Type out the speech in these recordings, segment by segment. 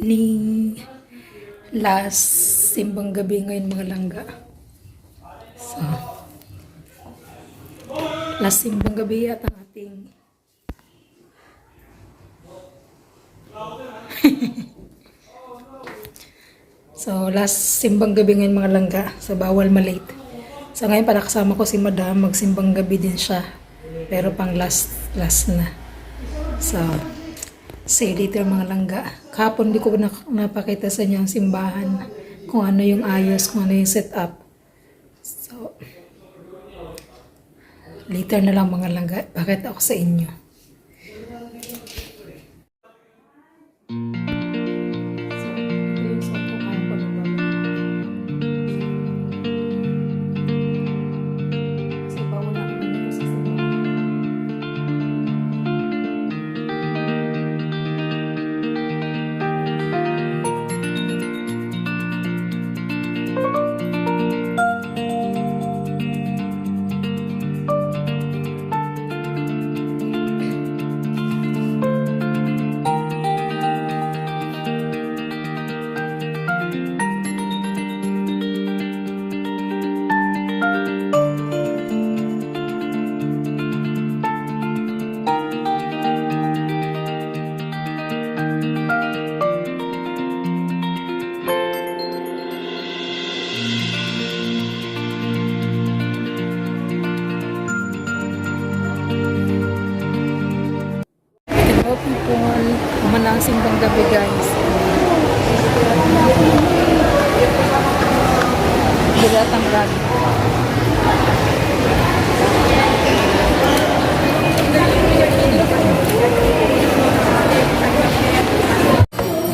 Evening, last simbang gabi ngayon mga langga. So, last simbang gabi at ang ating so, last simbang gabi ngayon mga langga. So, bawal malate. So, ngayon para kasama ko si Madam, magsimbang gabi din siya. Pero pang last na. So, say later mga langga. Kahapon di ko napakita sa inyo ang simbahan. Kung ano yung ayos, kung ano yung setup. So, later na lang mga langga. Pakita ako sa inyo. So, ito yung suot ko kahapon. Kasi bawal na ako dito sa simbahan. Hello people, naman ang simbang gabi guys. Bilatang gabi.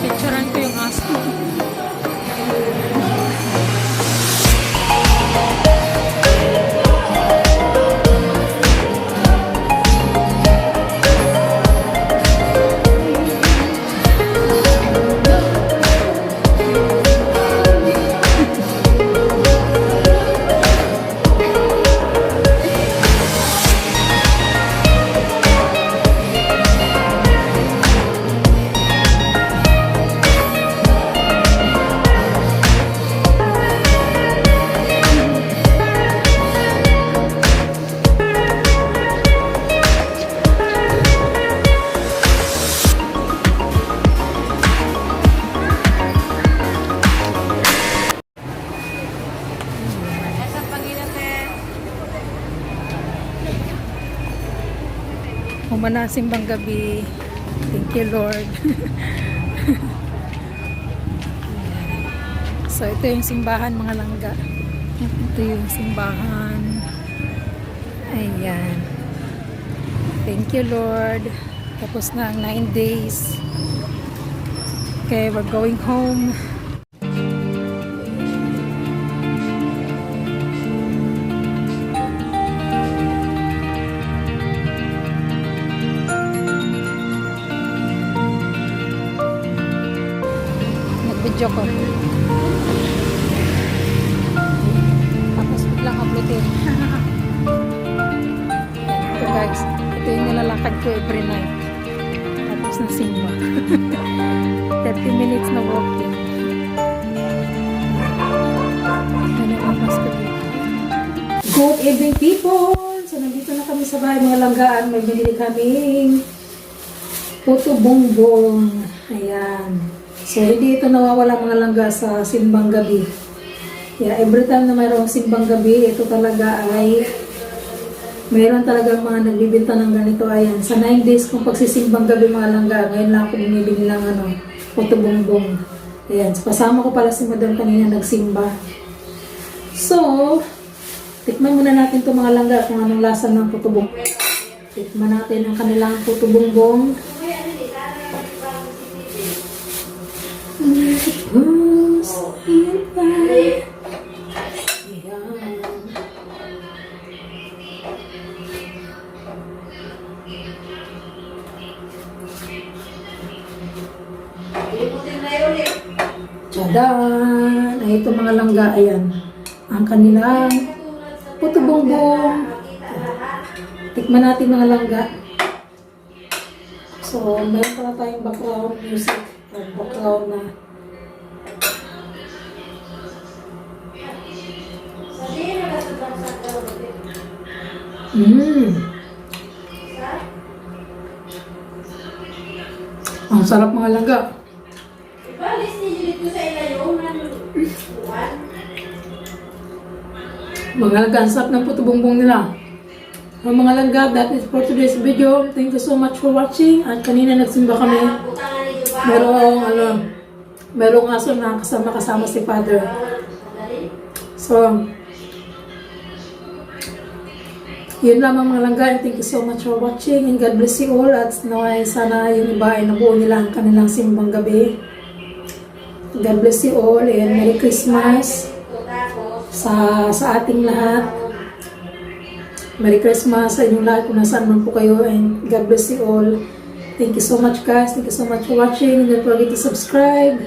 Picturean ko yung aso. Humana simbang gabi. Thank you Lord. So ito yung simbahan mga langga. Ito yung simbahan. Ayan. Thank you Lord. Tapos na ang 9 days. Okay, we're going home. Video ko. Tapos biglang uploadin. Ito guys, ito yung nilalakad ko every night. Tapos na simba. 30 minutes na walking. Good evening people! So nandito na kami sa bahay mga langgaan. May binili kaming puto bongbong. Ayan. So, hindi ito nawawala mga langga sa simbang gabi. Yeah, every time na mayroong simbang gabi, ito talaga ay mayroon talagang mga nagbibinta ng ganito. Ayan, sa 9 days kung pagsisimbang gabi mga langga, ngayon lang ako bumibili ng puto bongbong. Ayan, so, kasama ko pala si Madam kanina nagsimba. So, tikman muna natin ito mga langga kung anong lasa ng puto bongbong. Tikman natin ang kanilang puto bongbong. Tadaan! Ay, ito mga langga, ayan. Ang kanilang puto bongbong. Tikman natin mga langga. So, meron pala tayong background music. Nag-background na. Ang sarap mga langga. Mga langga, ang sarap ng puto bongbong nila. Mga langga, that is for today's video. Thank you so much for watching. At kanina nagsimba kami. Merong aso na kasama si Father. So, yun lamang mga langga. And thank you so much for watching. And God bless you all. At naway sana yung iba ay nabuo nila ang kanilang simbang gabi. God bless you all. And Merry Christmas sa ating lahat. Merry Christmas sa inyong lahat kung nasaan man po kayo, and God bless you all. Thank you so much guys. Thank you so much for watching. Don't forget to subscribe.